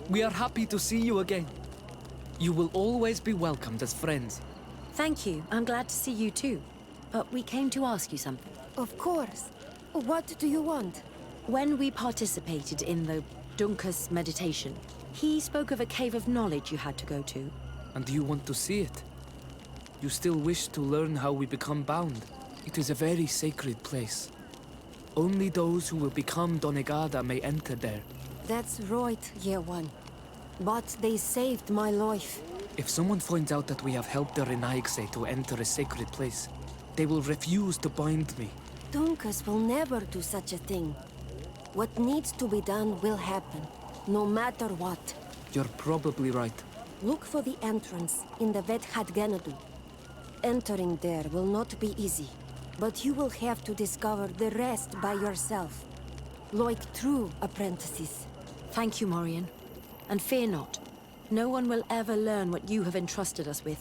We are happy to see you again. You will always be welcomed as friends. Thank you. I'm glad to see you too. But we came to ask you something. Of course. What do you want? When we participated in the Dunkus meditation, he spoke of a cave of knowledge you had to go to. And you want to see it? You still wish to learn how we become bound? It is a very sacred place. Only those who will become Donegada may enter there. That's right, Year One. But they saved my life. If someone finds out that we have helped the Renaigse to enter a sacred place, they will refuse to bind me. Dunkus will never do such a thing. What needs to be done will happen, no matter what. You're probably right. Look for the entrance in the Vedhat Ganadu. Entering there will not be easy, but you will have to discover the rest by yourself. Like true apprentices. Thank you, Morian. And fear not. No one will ever learn what you have entrusted us with.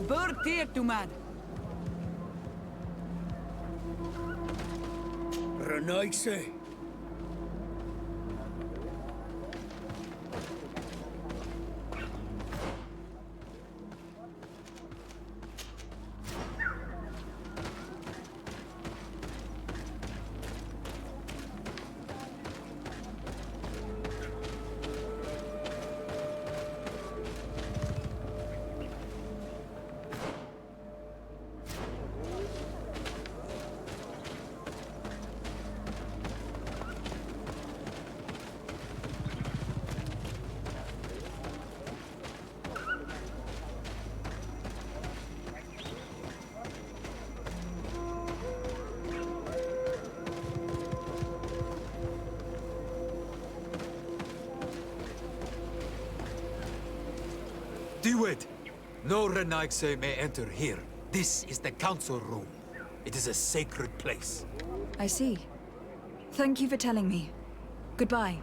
bird here to man. Renaigse. Do it! No Renaigse may enter here. This is the council room. It is a sacred place. I see. Thank you for telling me. Goodbye.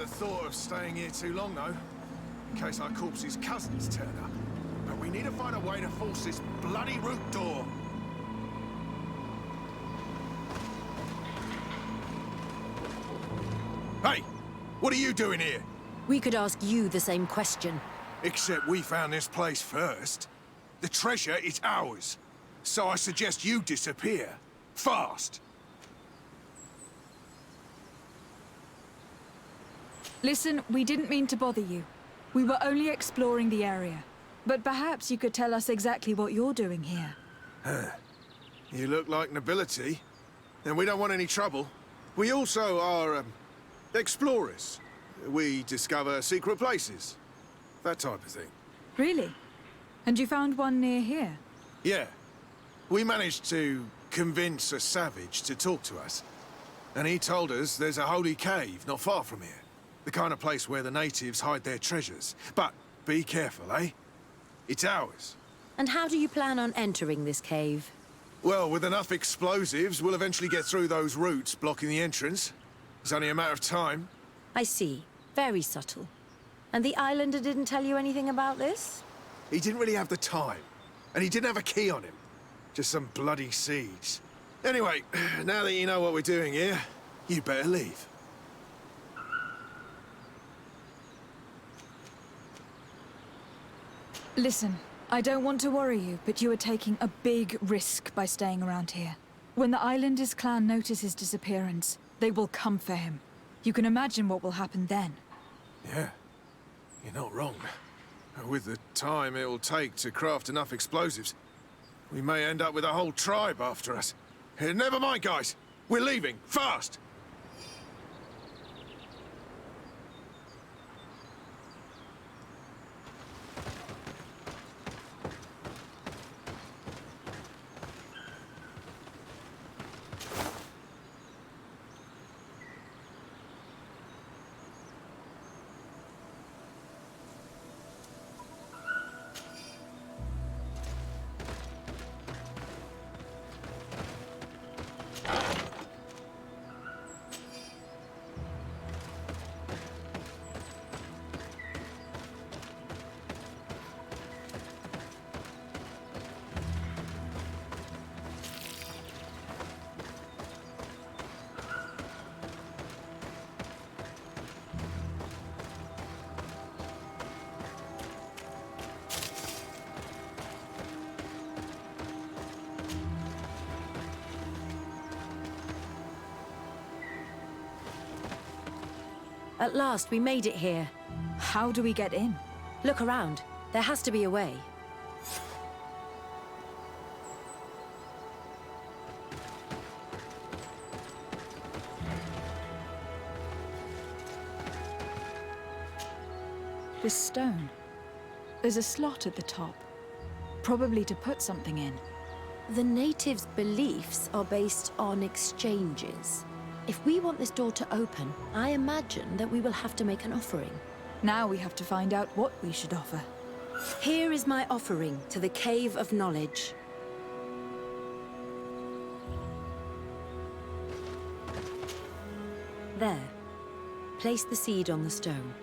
Thought of staying here too long, though. In case our corpse's cousins turn up. But we need to find a way to force this bloody root door. Hey! What are you doing here? We could ask you the same question. Except we found this place first. The treasure is ours. So I suggest you disappear. Fast! Listen, we didn't mean to bother you. We were only exploring the area. But perhaps you could tell us exactly what you're doing here. You look like nobility, and we don't want any trouble. We also are, explorers. We discover secret places. That type of thing. Really? And you found one near here? Yeah. We managed to convince a savage to talk to us. And he told us there's a holy cave not far from here. The kind of place where the natives hide their treasures. But be careful, eh? It's ours. And how do you plan on entering this cave? Well, with enough explosives, we'll eventually get through those roots blocking the entrance. It's only a matter of time. I see. Very subtle. And the islander didn't tell you anything about this? He didn't really have the time. And he didn't have a key on him. Just some bloody seeds. Anyway, now that you know what we're doing here, you better leave. Listen, I don't want to worry you, but you are taking a big risk by staying around here. When the Islanders clan notice his disappearance, they will come for him. You can imagine what will happen then. Yeah, you're not wrong. With the time it will take to craft enough explosives, we may end up with a whole tribe after us. Never mind, guys. We're leaving, fast! At last, we made it here. How do we get in? Look around. There has to be a way. This stone. There's a slot at the top. Probably to put something in. The natives' beliefs are based on exchanges. If we want this door to open, I imagine that we will have to make an offering. Now we have to find out what we should offer. Here is my offering to the Cave of Knowledge. There. Place the seed on the stone.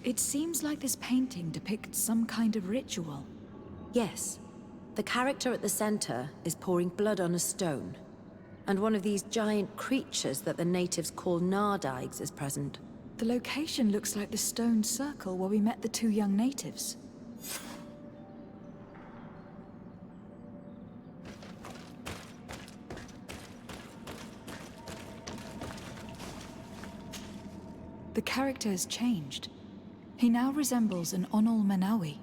It seems like this painting depicts some kind of ritual. Yes. The character at the center is pouring blood on a stone. And one of these giant creatures that the natives call Nardigs is present. The location looks like the stone circle where we met the two young natives. The character has changed. He now resembles an Onol Manawi.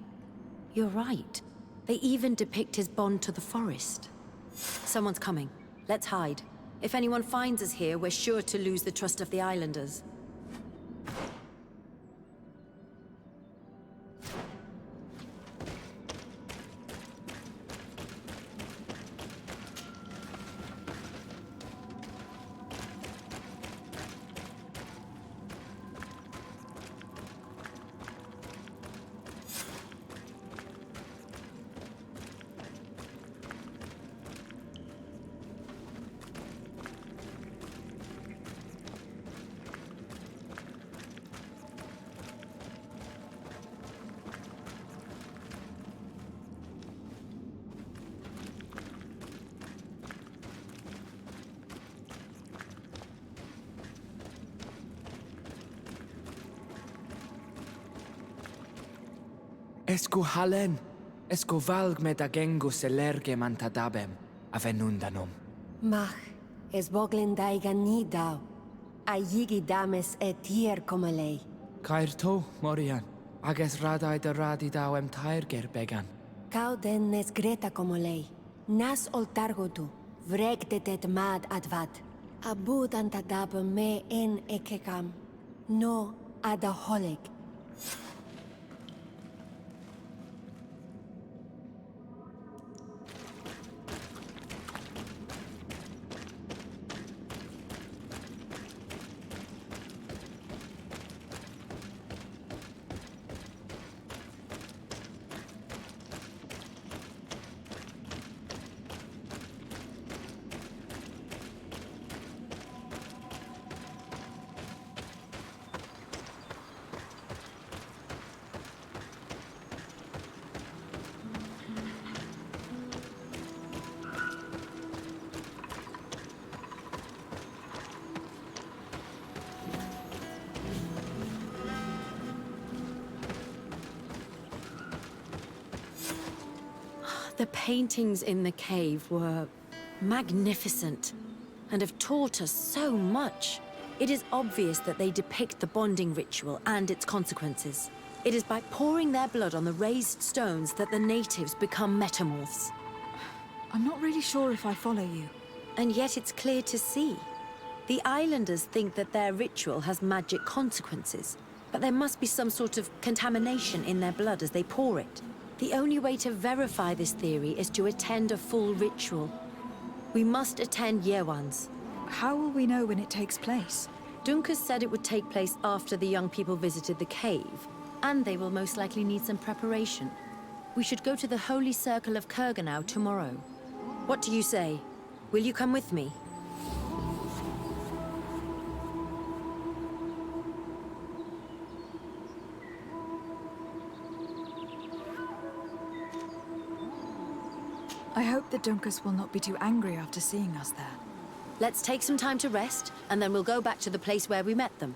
You're right. They even depict his bond to the forest. Someone's coming. Let's hide. If anyone finds us here, we're sure to lose the trust of the islanders. Esco halen, esco valg med agengo selerge mantadabem, avenundanum. Mach, es boglin daigan ni dau. A yigi dames et tier comelei. Cair to, Morian, ages radai de radi dauem tairger began. Cau den nes greta comelei. Nas oltargotu, vregdetet mad advat. Abud antadab me en ekekam. No adaholik. The paintings in the cave were magnificent and have taught us so much. It is obvious that they depict the bonding ritual and its consequences. It is by pouring their blood on the raised stones that the natives become metamorphs. I'm not really sure if I follow you. And yet it's clear to see. The islanders think that their ritual has magic consequences, but there must be some sort of contamination in their blood as they pour it. The only way to verify this theory is to attend a full ritual. We must attend Yewan's. How will we know when it takes place? Dunkus said it would take place after the young people visited the cave, and they will most likely need some preparation. We should go to the Holy Circle of Kurganau tomorrow. What do you say? Will you come with me? I hope that Dunkus will not be too angry after seeing us there. Let's take some time to rest, and then we'll go back to the place where we met them.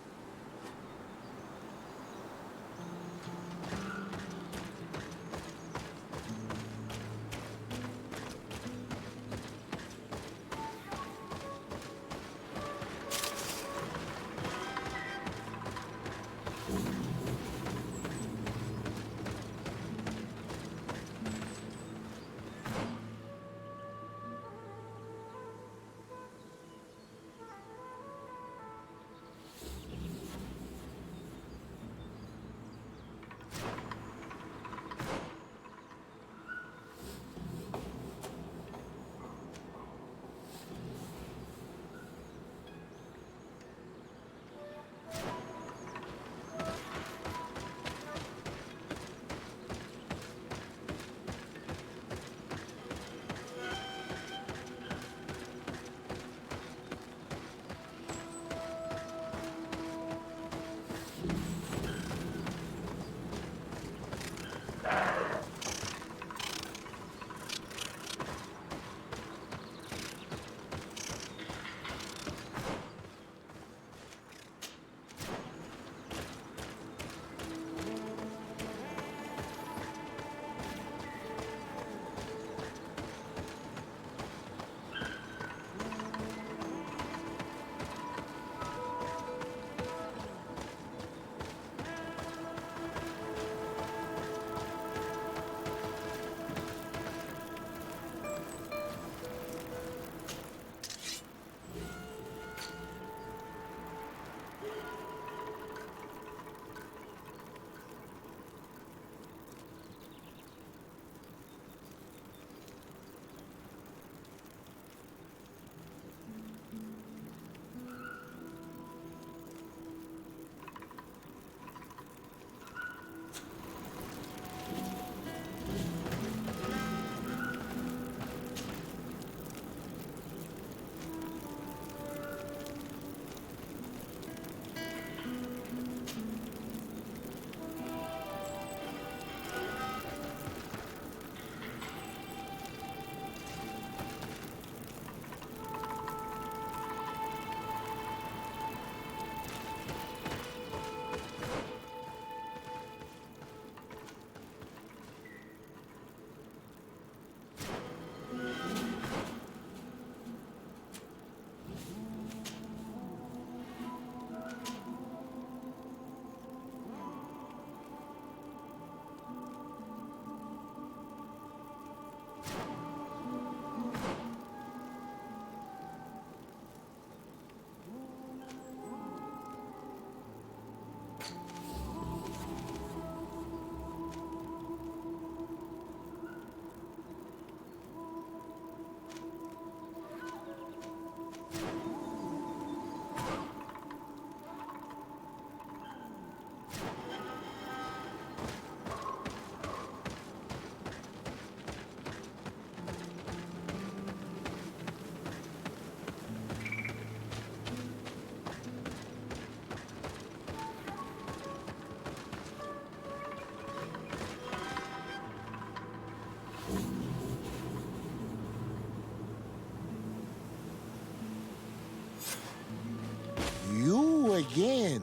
again.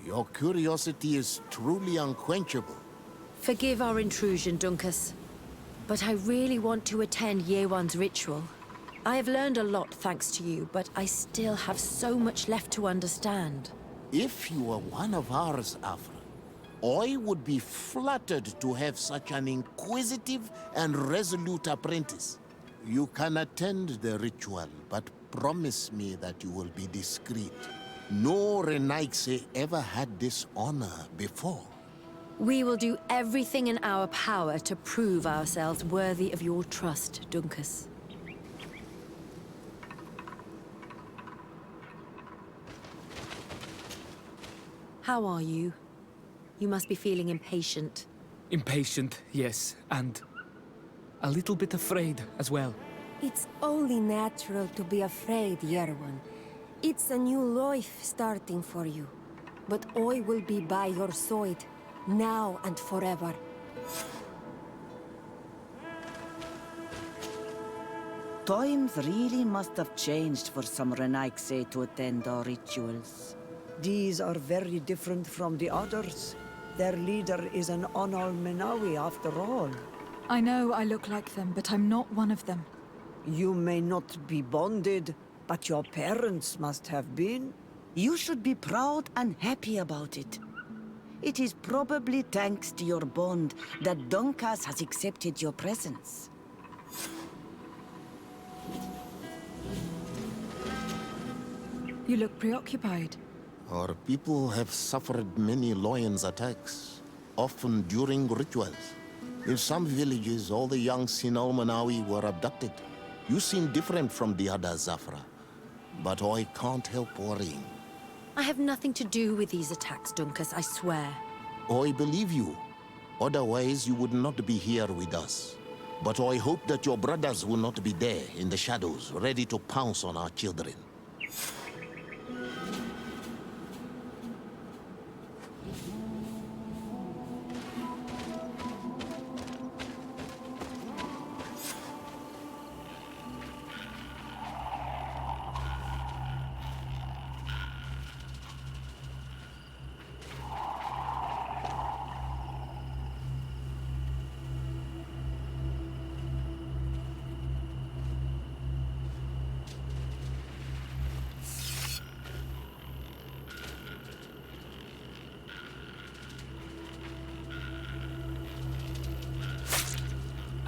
Your curiosity is truly unquenchable. Forgive our intrusion, Dunkus. But I really want to attend Yewan's ritual. I have learned a lot thanks to you, but I still have so much left to understand. If you were one of ours, Afra, I would be flattered to have such an inquisitive and resolute apprentice. You can attend the ritual, but promise me that you will be discreet. No Renaigse ever had this honor before. We will do everything in our power to prove ourselves worthy of your trust, Dunkus. How are you? You must be feeling impatient. Impatient, yes, and a little bit afraid as well. It's only natural to be afraid, Yerwan. It's a new life starting for you. But I will be by your side, now and forever. Times really must have changed for some Renaigse to attend our rituals. These are very different from the others. Their leader is an Onal Menawi after all. I know I look like them, but I'm not one of them. You may not be bonded, but your parents must have been. You should be proud and happy about it. It is probably thanks to your bond that Dunkas has accepted your presence. You look preoccupied. Our people have suffered many lions attacks, often during rituals. In some villages, all the young Sinal Manawi were abducted. You seem different from the other Zafra, but I can't help worrying. I have nothing to do with these attacks, Dunkus, I swear. I believe you. Otherwise, you would not be here with us. But I hope that your brothers will not be there in the shadows, ready to pounce on our children.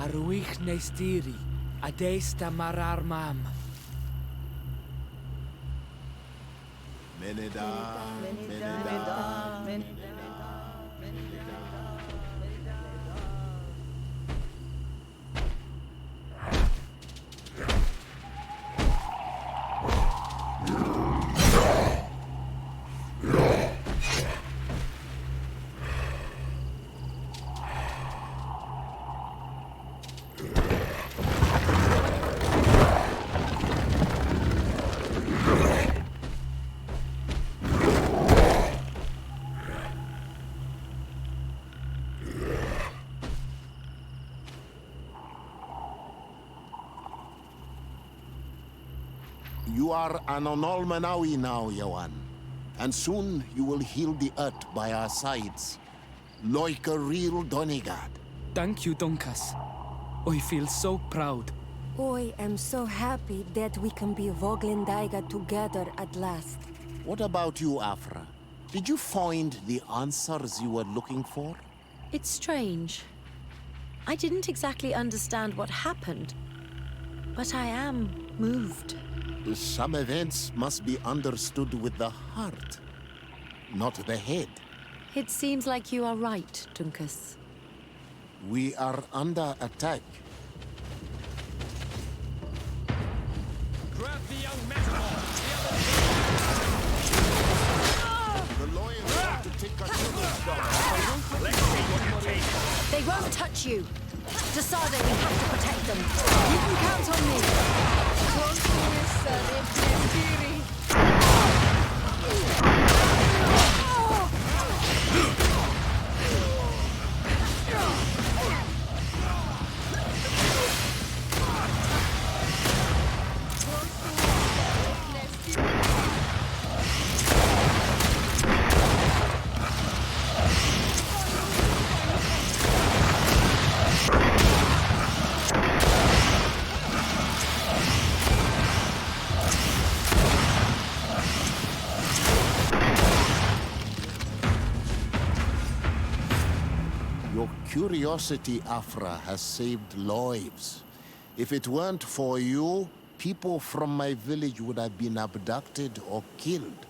Arwych neistiri, adesta marar mam. Meneda, Meneda. You are an Onal Manawi now, Yawan. And soon you will heal the earth by our sides. Like a real Donegad. Thank you, Dunkas. I feel so proud. I am so happy that we can be Voglendaiga together at last. What about you, Afra? Did you find the answers you were looking for? It's strange. I didn't exactly understand what happened, but I am moved. Some events must be understood with the heart, not the head. It seems like you are right, Dunkus. We are under attack. Grab the young matador! The lions want to take our children. Let's see what you take. They won't touch you. Desade, we have to protect them. You can count on me. curiosity, Afra, has saved lives. If it weren't for you, people from my village would have been abducted or killed.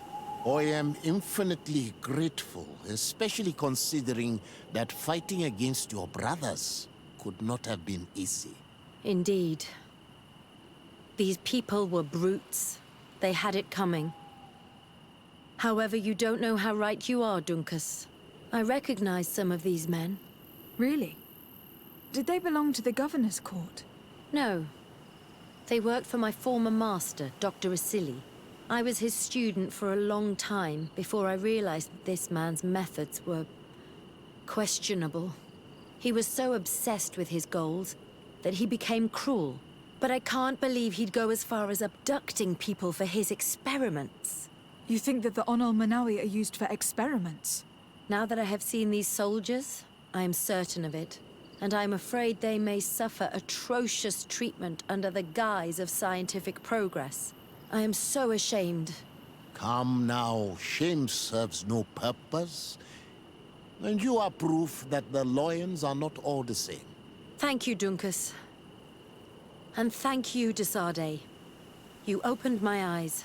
I am infinitely grateful, especially considering that fighting against your brothers could not have been easy. Indeed. These people were brutes. They had it coming. However, you don't know how right you are, Dunkus. I recognize some of these men. Really? Did they belong to the governor's court? No. They worked for my former master, Dr. Asili. I was his student for a long time before I realized that this man's methods were questionable. He was so obsessed with his goals that he became cruel. But I can't believe he'd go as far as abducting people for his experiments. You think that the Onol Manawi are used for experiments? Now that I have seen these soldiers, I am certain of it. And I'm afraid they may suffer atrocious treatment under the guise of scientific progress. I am so ashamed. Come now, shame serves no purpose. And you are proof that the lions are not all the same. Thank you, Dunkus. And thank you, Desade. You opened my eyes.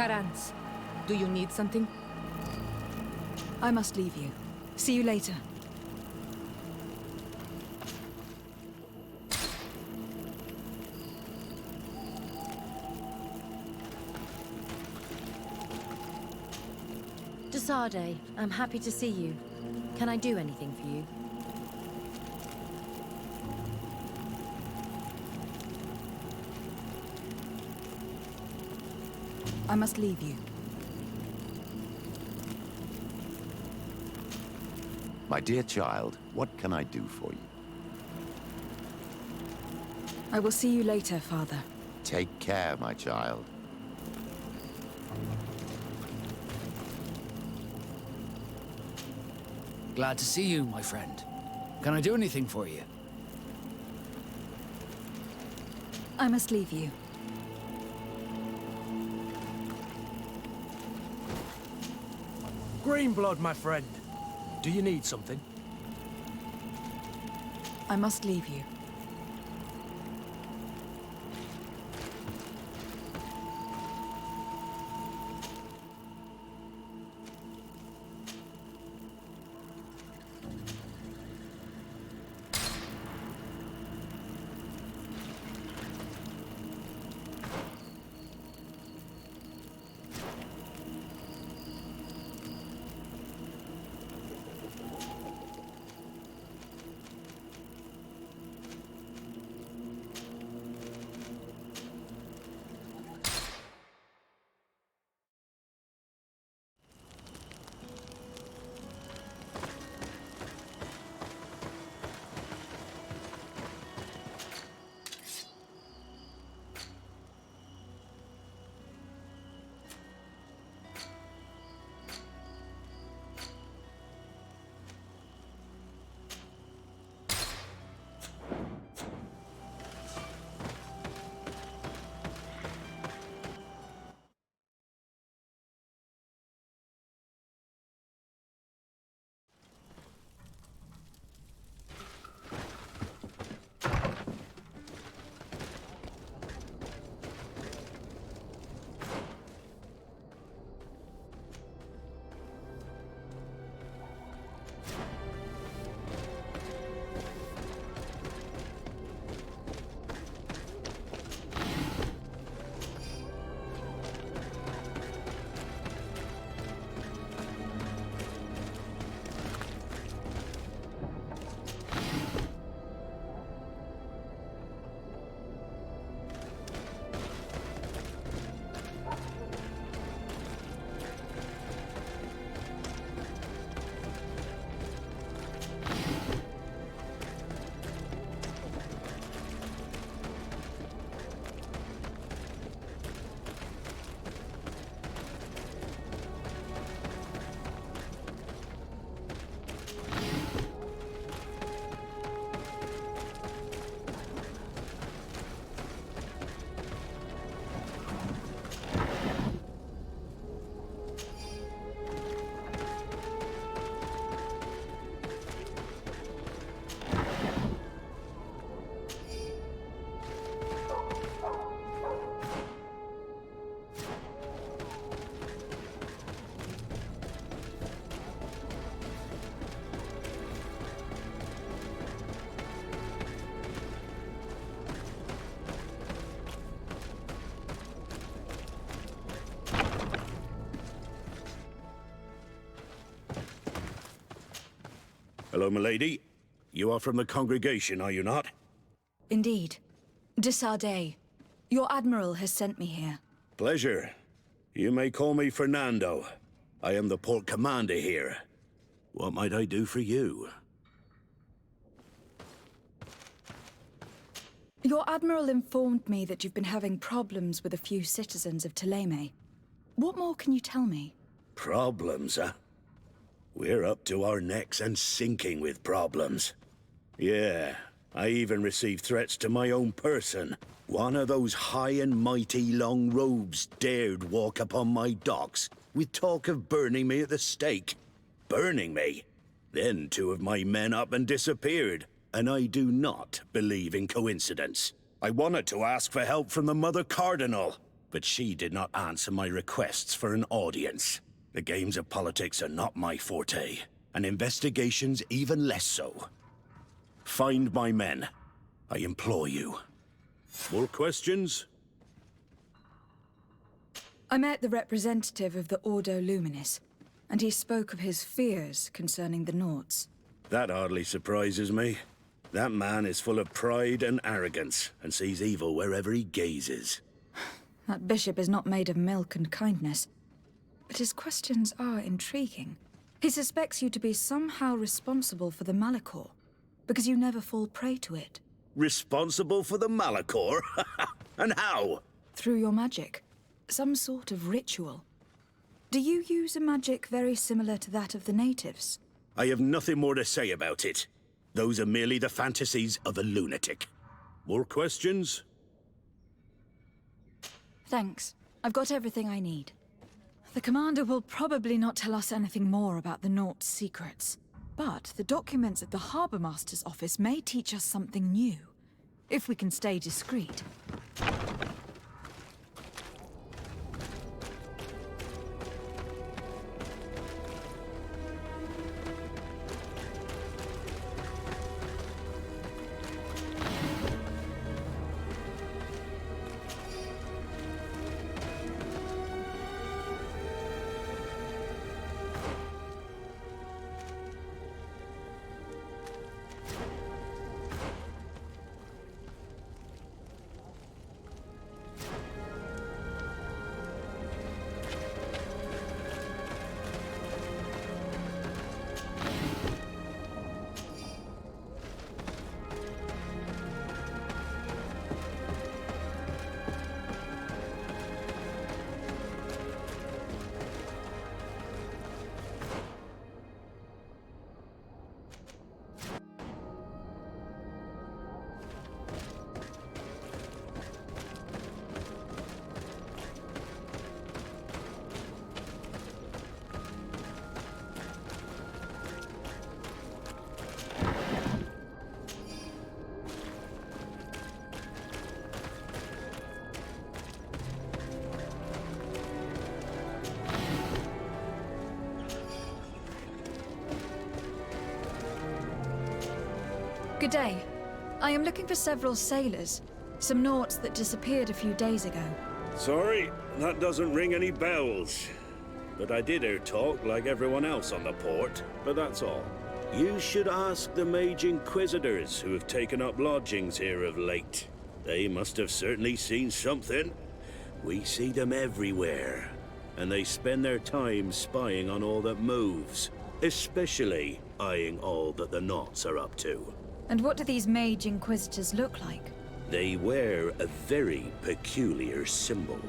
Karans, do you need something? I must leave you. See you later. Desade, I'm happy to see you. Can I do anything for you? I must leave you. My dear child, what can I do for you? I will see you later, Father. Take care, my child. Glad to see you, my friend. Can I do anything for you? I must leave you. Greenblood, my friend. Do you need something? I must leave you. Hello, milady. You are from the congregation, are you not? Indeed. De Sardet. Your admiral has sent me here. Pleasure. You may call me Fernando. I am the port commander here. What might I do for you? Your admiral informed me that you've been having problems with a few citizens of Thélème. What more can you tell me? Problems, huh? We're up to our necks and sinking with problems. Yeah, I even received threats to my own person. One of those high and mighty long robes dared walk upon my docks with talk of burning me at the stake. Burning me? Then two of my men up and disappeared, and I do not believe in coincidence. I wanted to ask for help from the Mother Cardinal, but she did not answer my requests for an audience. The games of politics are not my forte, and investigations even less so. Find my men. I implore you. More questions? I met the representative of the Ordo Luminis, and he spoke of his fears concerning the Nauts. That hardly surprises me. That man is full of pride and arrogance, and sees evil wherever he gazes. That bishop is not made of milk and kindness, but his questions are intriguing. He suspects you to be somehow responsible for the Malachor, because you never fall prey to it. Responsible for the Malachor? And how? Through your magic. Some sort of ritual. Do you use a magic very similar to that of the natives? I have nothing more to say about it. Those are merely the fantasies of a lunatic. More questions? Thanks. I've got everything I need. The commander will probably not tell us anything more about the Naught's secrets. But the documents at the Harbour Master's office may teach us something new, if we can stay discreet. Good day. I am looking for several sailors. Some Naughts that disappeared a few days ago. Sorry, that doesn't ring any bells. But I did hear talk like everyone else on the port, but that's all. You should ask the Mage Inquisitors who have taken up lodgings here of late. They must have certainly seen something. We see them everywhere, and they spend their time spying on all that moves, especially eyeing all that the Naughts are up to. And what do these Mage Inquisitors look like? They wear a very peculiar symbol.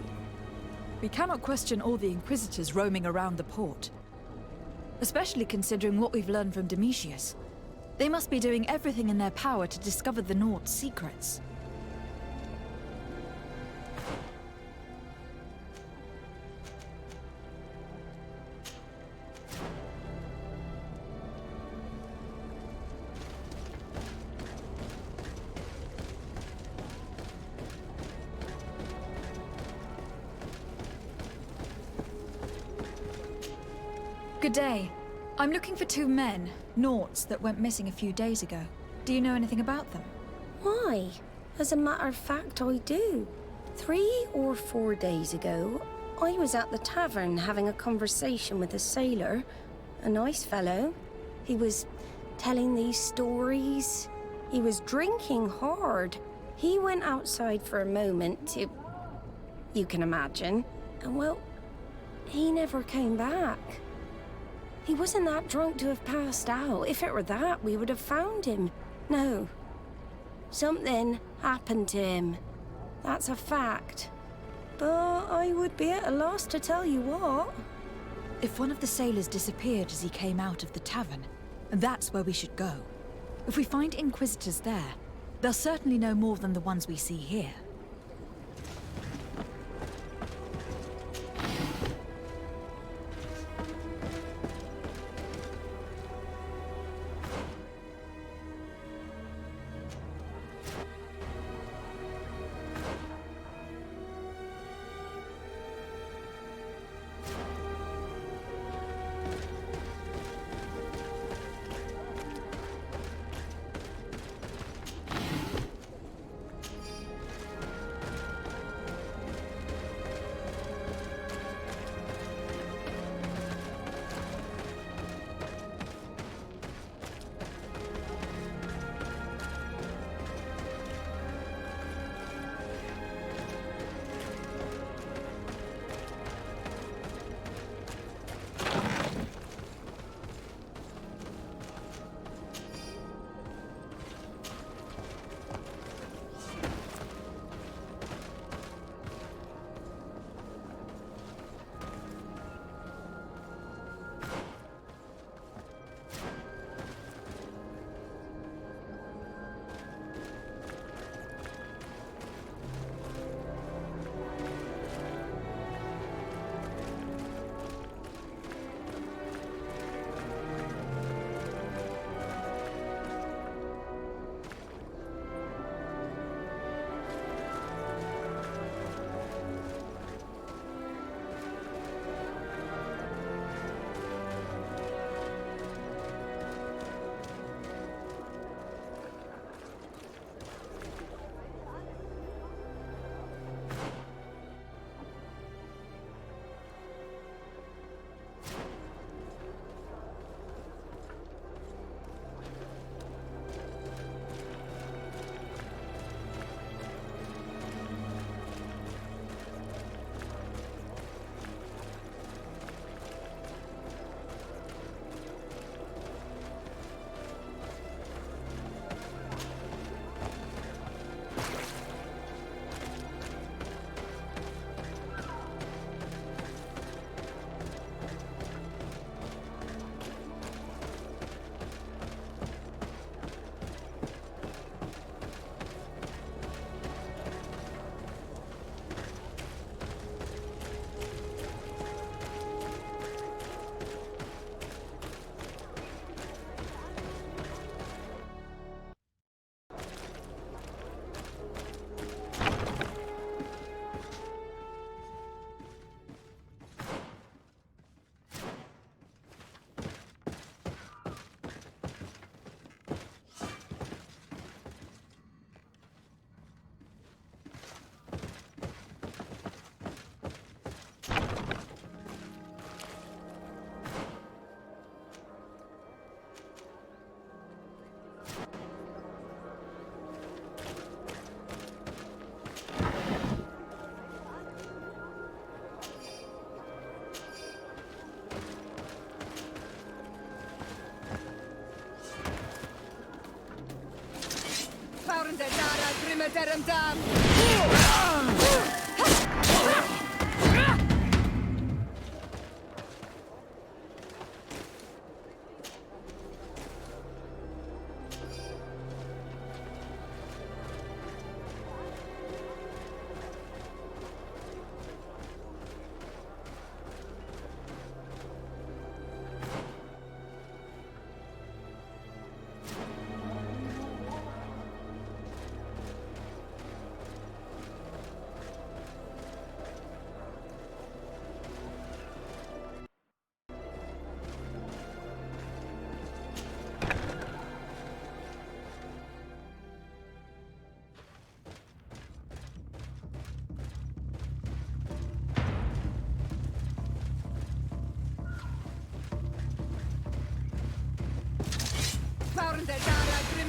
We cannot question all the Inquisitors roaming around the port. Especially considering what we've learned from Domitius. They must be doing everything in their power to discover the Naught's secrets. Good day. I'm looking for two men, Naughts, that went missing a few days ago. Do you know anything about them? Why? As a matter of fact, I do. 3 or 4 days ago, I was at the tavern having a conversation with a sailor. A nice fellow. He was telling these stories. He was drinking hard. He went outside for a moment to... you can imagine. And well, he never came back. He wasn't that drunk to have passed out. If it were that, we would have found him. No. Something happened to him. That's a fact. But I would be at a loss to tell you what. If one of the sailors disappeared as he came out of the tavern, that's where we should go. If we find Inquisitors there, they'll certainly know more than the ones we see here.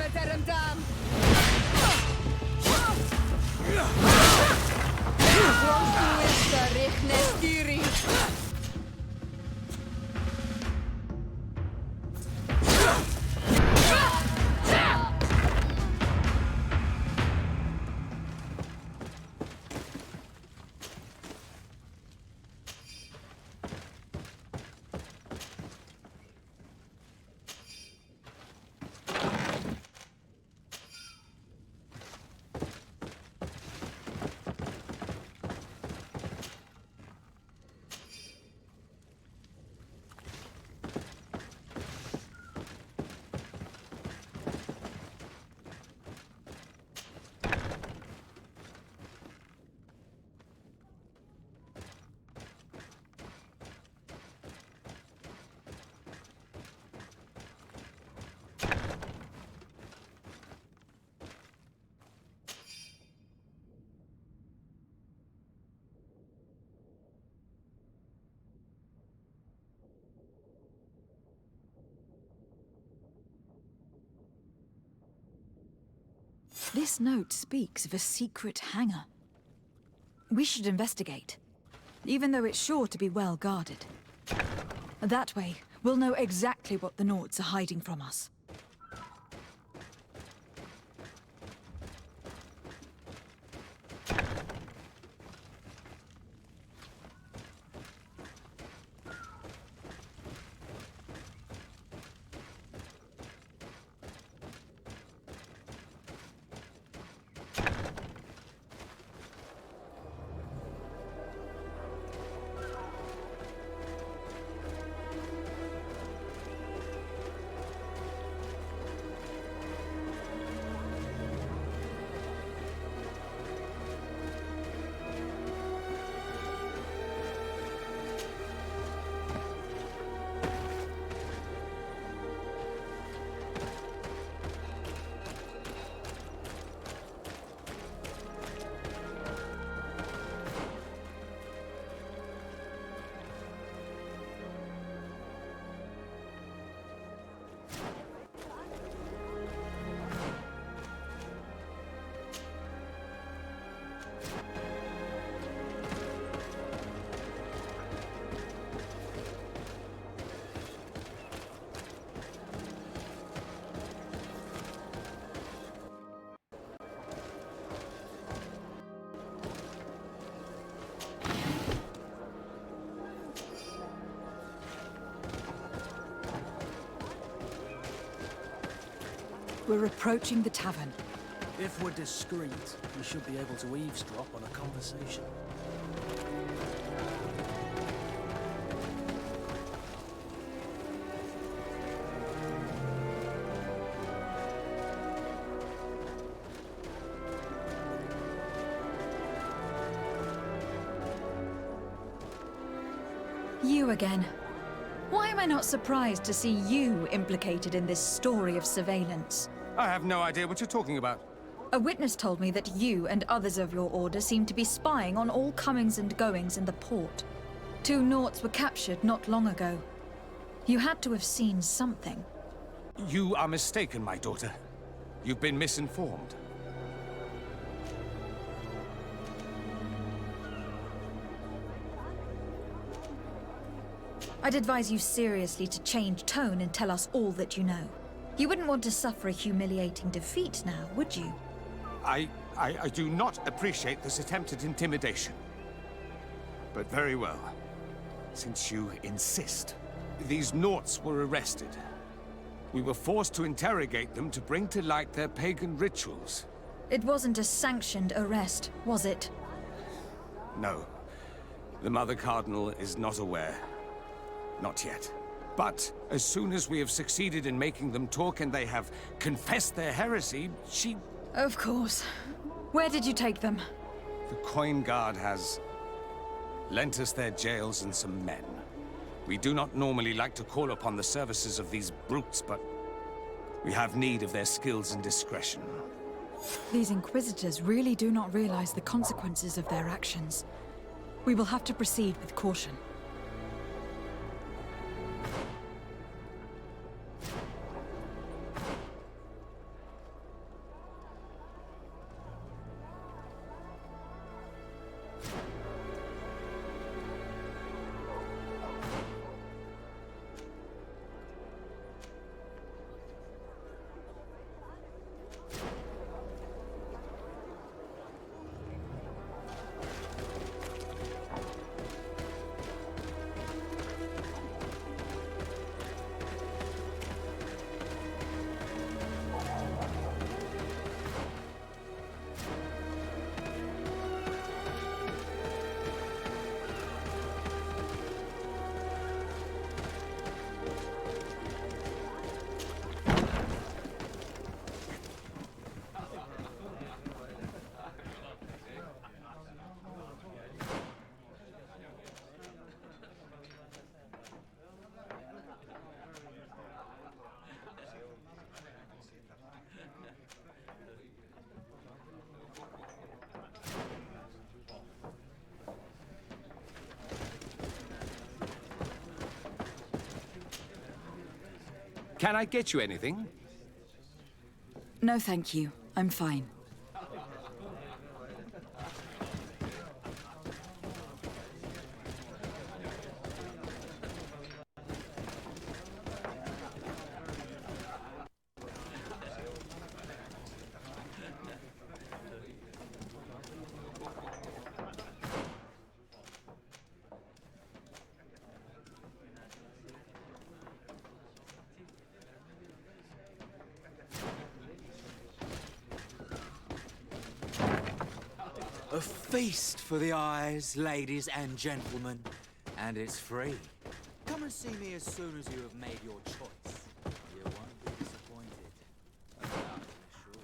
Meterendam! This note speaks of a secret hangar. We should investigate, even though it's sure to be well guarded. That way, we'll know exactly what the Nords are hiding from us. We're approaching the tavern. If we're discreet, we should be able to eavesdrop on a conversation. You again. Why am I not surprised to see you implicated in this story of surveillance? I have no idea what you're talking about. A witness told me that you and others of your order seem to be spying on all comings and goings in the port. 2 Nauts were captured not long ago. You had to have seen something. You are mistaken, my daughter. You've been misinformed. I'd advise you seriously to change tone and tell us all that you know. You wouldn't want to suffer a humiliating defeat now, would you? I do not appreciate this attempt at intimidation. But very well. Since you insist. These Nauts were arrested. We were forced to interrogate them to bring to light their pagan rituals. It wasn't a sanctioned arrest, was it? No. The Mother Cardinal is not aware. Not yet. But as soon as we have succeeded in making them talk and they have confessed their heresy, she... Of course. Where did you take them? The Coin Guard has lent us their jails and some men. We do not normally like to call upon the services of these brutes, but we have need of their skills and discretion. These Inquisitors really do not realize the consequences of their actions. We will have to proceed with caution. Can I get you anything? No, thank you. I'm fine. A feast for the eyes, ladies and gentlemen. And it's free. Come and see me as soon as you have made your choice. You won't be disappointed. I can assure you.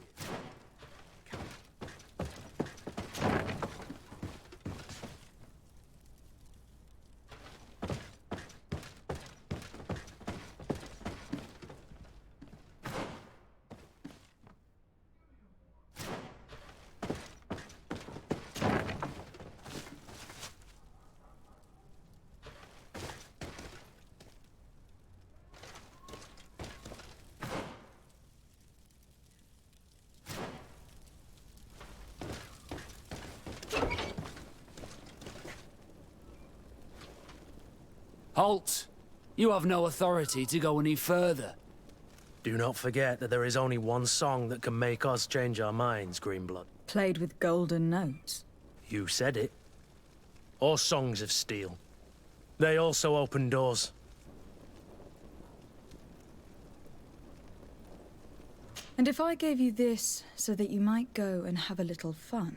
Halt! You have no authority to go any further. Do not forget that there is only one song that can make us change our minds, Greenblood. Played with golden notes. You said it. Or songs of steel. They also open doors. And if I gave you this so that you might go and have a little fun?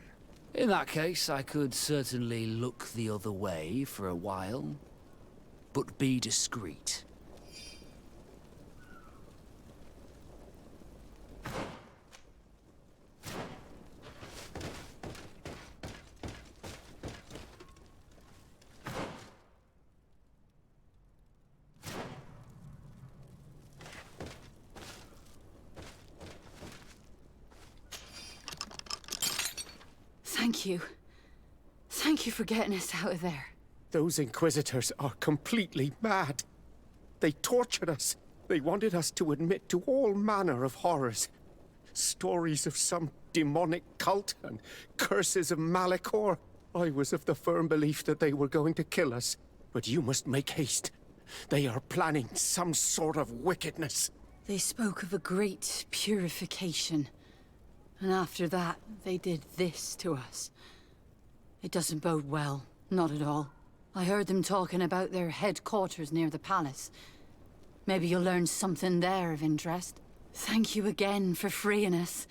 In that case, I could certainly look the other way for a while. But be discreet. Thank you. Thank you for getting us out of there. Those Inquisitors are completely mad. They tortured us. They wanted us to admit to all manner of horrors. Stories of some demonic cult and curses of Malachor. I was of the firm belief that they were going to kill us. But you must make haste. They are planning some sort of wickedness. They spoke of a great purification. And after that, they did this to us. It doesn't bode well. Not at all. I heard them talking about their headquarters near the palace. Maybe you'll learn something there of interest. Thank you again for freeing us.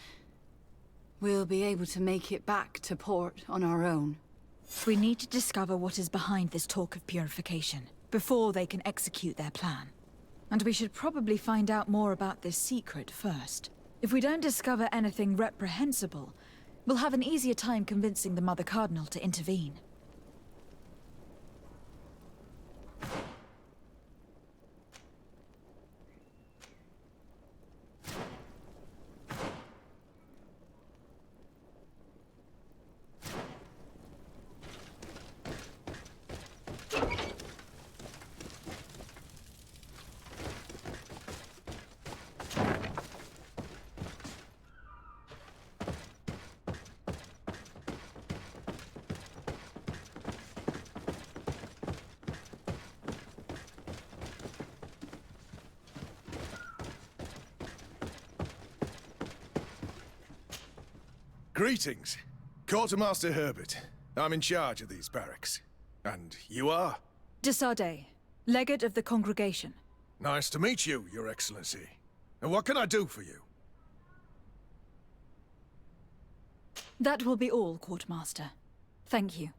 We'll be able to make it back to port on our own. We need to discover what is behind this talk of purification, before they can execute their plan. And we should probably find out more about this secret first. If we don't discover anything reprehensible, we'll have an easier time convincing the Mother Cardinal to intervene. Greetings. Quartermaster Herbert. I'm in charge of these barracks. And you are? De Sardet, Legate of the Congregation. Nice to meet you, Your Excellency. And what can I do for you? That will be all, Quartermaster. Thank you.